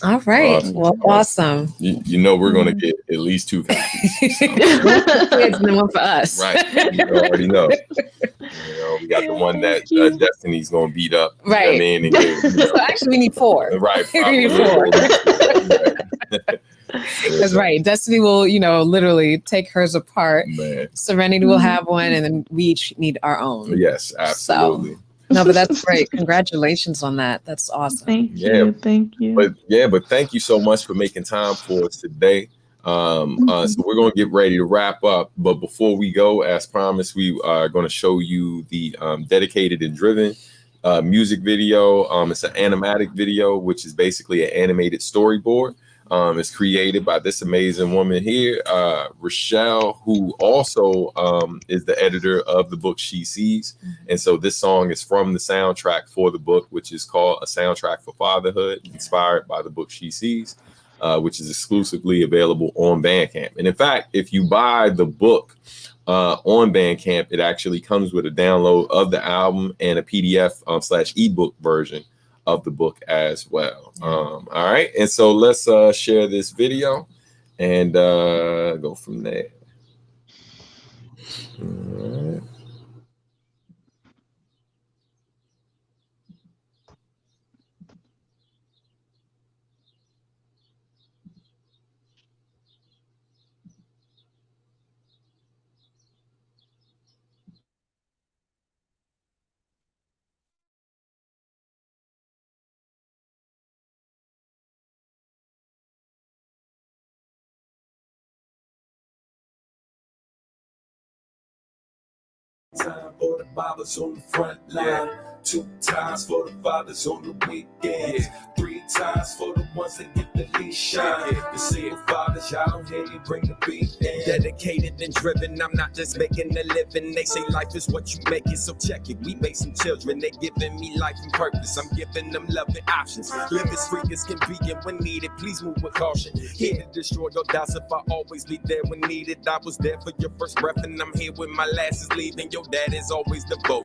All right. Well, awesome. You know we're going to get at least 2 copies. So. Kids and one for us. Right. You already know. You know, we got the one that Destiny's going to beat up. Right. I mean, so actually, we need 4. Right. We need 4. That's right. Destiny will, literally take hers apart. Man. Serenity will have one, and then we each need our own. Yes, absolutely. So, no, but that's great. Congratulations on that. That's awesome. Thank you. But thank you so much for making time for us today. So we're going to get ready to wrap up. But before we go, as promised, we are going to show you the Dedicated and Driven music video. It's an animatic video, which is basically an animated storyboard. It's created by this amazing woman here, Rachelle, who also is the editor of the book She Sees. And so this song is from the soundtrack for the book, which is called A Soundtrack for Fatherhood, inspired by the book She Sees, which is exclusively available on Bandcamp. And in fact, if you buy the book on Bandcamp, it actually comes with a download of the album and a PDF / ebook version of the book as well. All right, and so let's share this video and go from there. All right. Time for the fathers on the front line. 2 times for the fathers on the weekends. 3 times for the ones that get the least shine. You see it, fathers, y'all don't hear you bring the beat in. Dedicated and driven, I'm not just making a living. They say life is what you make it, so check it. We make some children, they giving me life and purpose. I'm giving them love and options. Live as free as can be, and when needed, please move with caution. Here to destroy your doubts if I always be there when needed. I was there for your first breath, and I'm here when my last is leaving. Your dad is always the vote.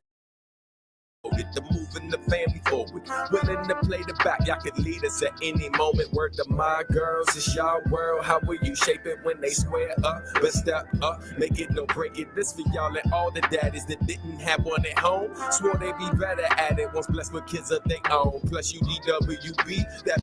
Get the moving the family forward, willing to play the back. Y'all could lead us at any moment. Word to my girls, it's y'all world. How will you shape it when they square up? But step up, make it no break it. This for y'all and all the daddies that didn't have one at home. Swore they be better at it once blessed with kids of their own. Plus you DWB, that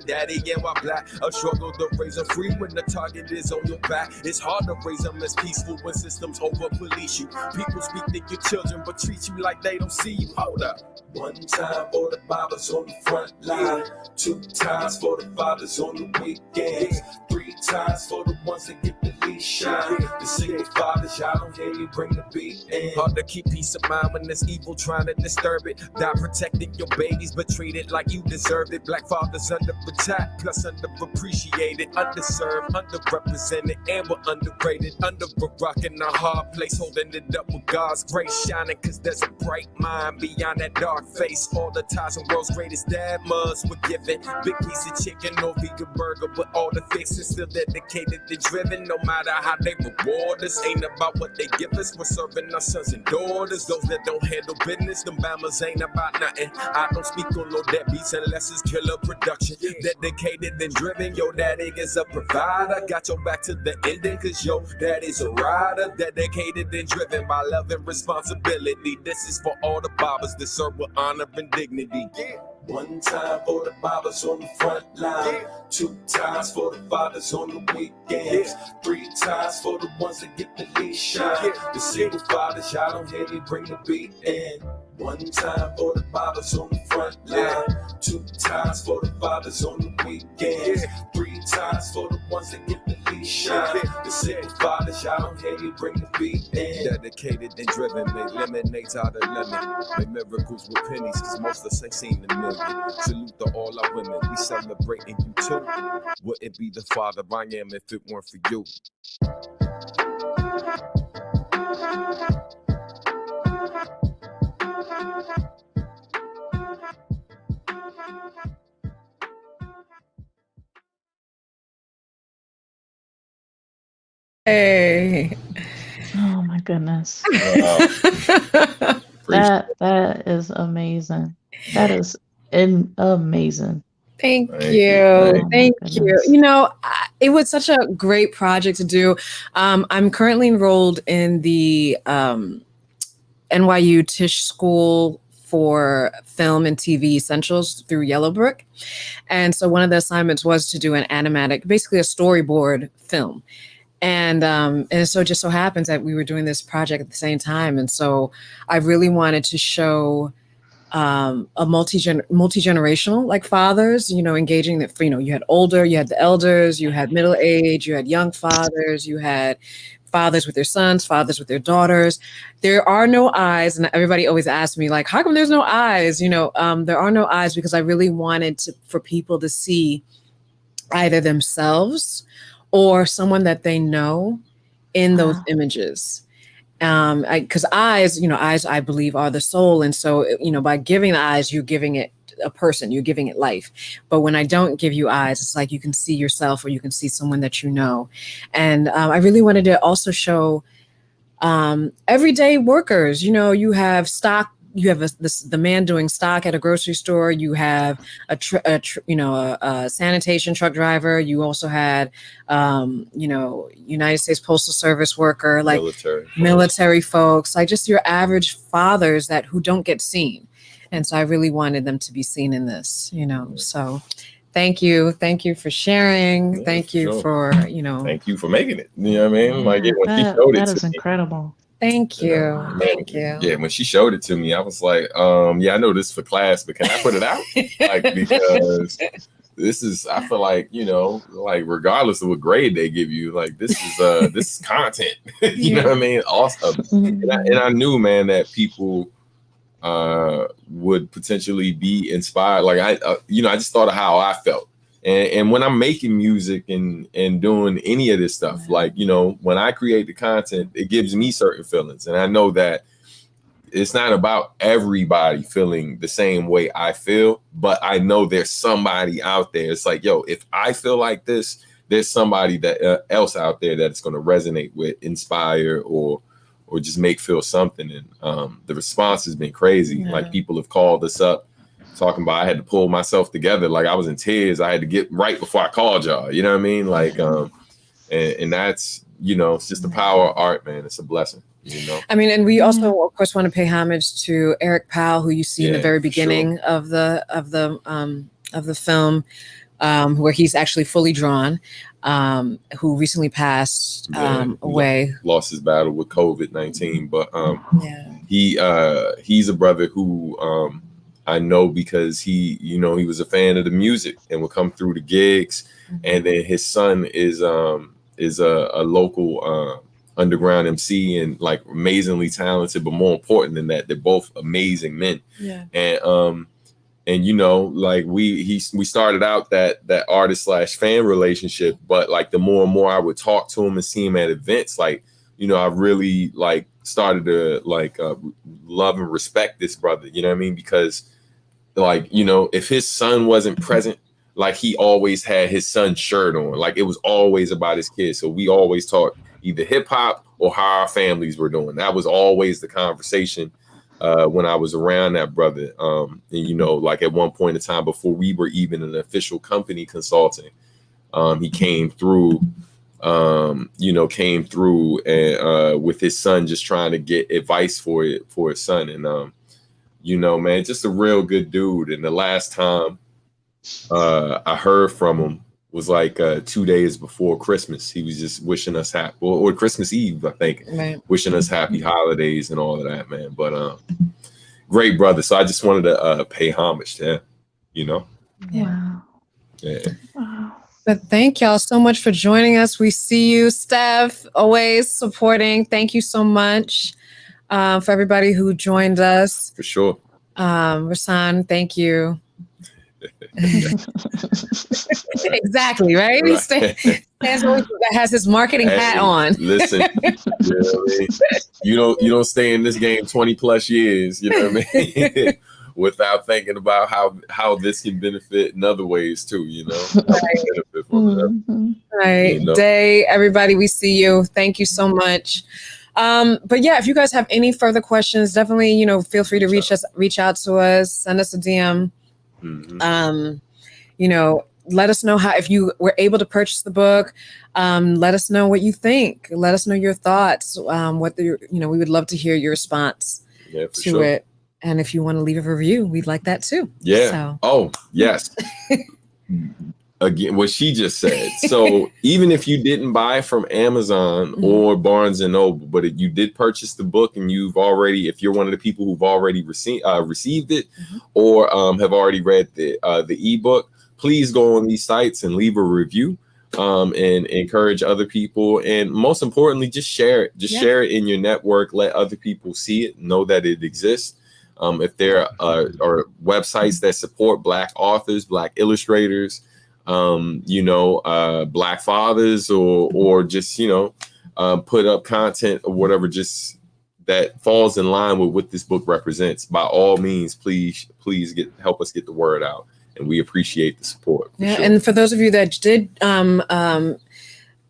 daddy, and why black? A struggle to raise them free when the target is on your back. It's hard to raise them as peaceful when systems over police you. People speak to your children but treat you like they don't see you. Hold up. 1 time for the fathers on the front line. 2 times for the fathers on the weekends. 3 times for the ones that get the least shine. The single fathers, y'all don't hear me bring the beat in. Hard to keep peace of mind when there's evil trying to disturb it. Die protecting your babies, but treat it like you deserve it. Black fathers under attack, plus underappreciated, underserved, underrepresented, and we're underrated. Under a rock in a hard place, holding it up with God's grace, shining cause there's a bright mind beyond that dark face. All the ties and world's greatest dad muds were given. Big piece of chicken or vegan burger, but all the fixes still dedicated and driven. No matter how they reward us, ain't about what they give us. We're serving our sons and daughters. Those that don't handle business, them bammers ain't about nothing. I don't speak on no deadbeats unless it's killer production. Dedicated and driven, your daddy is a provider. Got your back to the ending, cause your daddy's a rider. Dedicated and driven by love and responsibility. This is for all the bobbers that serve with honor and dignity. One time for the bobbers on the front line. 2 times for the fathers on the weekends. 3 times for the ones that get the least shine. The single fathers, y'all don't hear me bring the beat in. 1 time for the bobbers on the front line. 2 times for the fathers on the weekends. 3 times for the ones that get the least shine. The single fathers, y'all don't hear me bring the beat in. Dedicated and driven, make lemonades out of lemon. Make miracles with pennies, cause most of us ain't seen the million. Salute to all our women, we celebrating you too. Wouldn't be the father I am if it weren't for you. Hey. Oh my goodness. Wow. That is amazing. That is amazing. Thank Thank you. you. Thank Oh my you. goodness. You know, it was such a great project to do. I'm currently enrolled in the NYU Tisch School for Film and TV Essentials through Yellowbrook. And so one of the assignments was to do an animatic, basically a storyboard film. And so it just so happens that we were doing this project at the same time. And so I really wanted to show a multi-generational, like fathers, you know, engaging that, you know, you had older, you had the elders, you had middle age, you had young fathers, you had fathers with their sons, fathers with their daughters. There are no eyes. And everybody always asks me, like, how come there's no eyes? You know, there are no eyes because I really wanted for people to see either themselves or someone that they know in those images. Because eyes, you know, eyes, I believe, are the soul. And so, you know, by giving the eyes, you're giving it a person, you're giving it life. But when I don't give you eyes, it's like you can see yourself or you can see someone that you know. And I really wanted to also show everyday workers. You know, you have stock. You have the man doing stock at a grocery store. You have a sanitation truck driver. You also had, United States Postal Service worker, like military folks, like just your average fathers who don't get seen. And so I really wanted them to be seen in this, you know. So thank you for sharing. Yeah, thank you sure. for, you know. Thank you for making it. You know what I mean? Like when she showed it That to is me, incredible. Thank you. Thank you. Yeah, when she showed it to me, I was like, yeah, I know this for class, but can I put it out? Like, because this is, I feel like, you know, like regardless of what grade they give you, like this is content. You know what I mean? Awesome. And I knew, man, that people would potentially be inspired. Like I just thought of how I felt. And when I'm making music and doing any of this stuff, like, you know, when I create the content, it gives me certain feelings. And I know that it's not about everybody feeling the same way I feel, but I know there's somebody out there. It's like, yo, if I feel like this, there's somebody that else out there that it's going to resonate with, inspire, or just make feel something. And the response has been crazy. Yeah. Like people have called us up talking about I had to pull myself together. Like I was in tears. I had to get right before I called y'all. You know what I mean? Like, and that's, you know, it's just the power of art, man. It's a blessing. You know? I mean, and we also, of course, want to pay homage to Eric Powell, who you see in the very beginning of the film, where he's actually fully drawn, who recently passed away. Lost his battle with COVID-19, but he's a brother who I know because he, you know, he was a fan of the music and would come through the gigs. And then his son is a local underground MC and like amazingly talented, but more important than that, they're both amazing men. Yeah. And you know, like we started out that artist / fan relationship, but like the more and more I would talk to him and see him at events, like, you know, I really like started to like love and respect this brother, you know what I mean? Because like, you know, if his son wasn't present, like he always had his son's shirt on, like it was always about his kids. So we always talked either hip hop or how our families were doing. That was always the conversation when I was around that brother. And, you know, like at one point in time before we were even an official company consulting, he came through, and with his son, just trying to get advice for his son. And, you know, man, just a real good dude. And the last time I heard from him was like 2 days before Christmas. He was just wishing us happy, or Christmas Eve, I think, wishing us happy holidays and all of that, man. But great brother. So I just wanted to pay homage to him, you know? Wow. Yeah. Wow. But thank y'all so much for joining us. We see you, Steph, always supporting. Thank you so much for everybody who joined us. For sure. Rasan, thank you. Exactly, right? He has his marketing hat on. Listen, you don't stay in this game 20 plus years, you know what I mean? Without thinking about how this can benefit in other ways too, you know. Right. You know? Day, everybody, we see you. Thank you so much. But yeah, if you guys have any further questions, definitely, you know, feel free to reach out to us, send us a DM. You know, let us know if you were able to purchase the book. Let us know what you think. Let us know your thoughts. We would love to hear your response to it. And if you want to leave a review, we'd like that too. Yeah. So. Oh, yes. Again, what she just said. So even if you didn't buy from Amazon or Barnes and Noble, but if you did purchase the book and if you're one of the people who've already received it or have already read the ebook, please go on these sites and leave a review and encourage other people. And most importantly, just share it. Share it in your network. Let other people see it, know that it exists. If there are websites that support Black authors, Black illustrators, Black fathers, or just, put up content or whatever, just that falls in line with what this book represents, by all means, please help us get the word out. And we appreciate the support. Yeah. Sure. And for those of you that did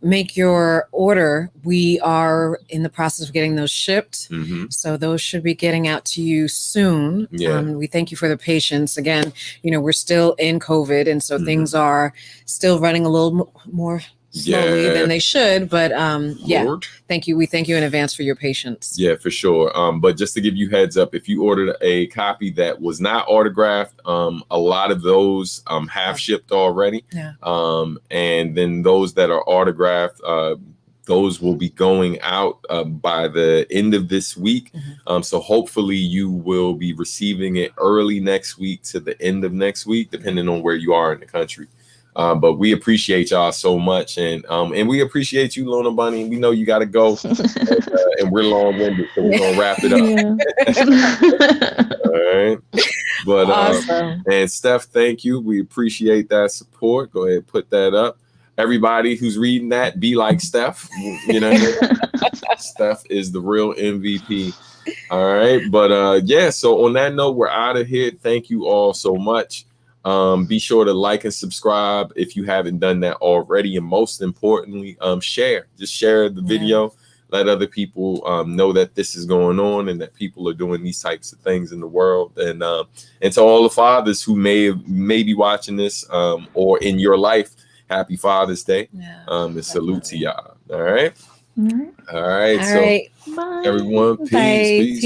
make your order, we are in the process of getting those shipped. So those should be getting out to you soon. We thank you for the patience. Again, we're still in COVID, and so things are still running a little more slowly than they should. But thank you. We thank you in advance for your patience. Yeah, for sure. But just to give you heads up, if you ordered a copy that was not autographed, a lot of those have shipped already. And then those that are autographed, those will be going out by the end of this week. So hopefully you will be receiving it early next week to the end of next week, depending on where you are in the country. But we appreciate y'all so much, and we appreciate you, Lunabunneh. We know you got to go, and we're long-winded, so we're gonna wrap it up. All right, but awesome. And Steph, thank you. We appreciate that support. Go ahead and put that up. Everybody who's reading that, be like Steph. Steph is the real MVP. All right, but so on that note, we're out of here. Thank you all so much. Be sure to like and subscribe if you haven't done that already, and most importantly, share the video. Let other people know that this is going on and that people are doing these types of things in the world. And to all the fathers who may be watching this or in your life, happy Father's Day. And salute to y'all. All right. All right. So Bye. everyone, peace.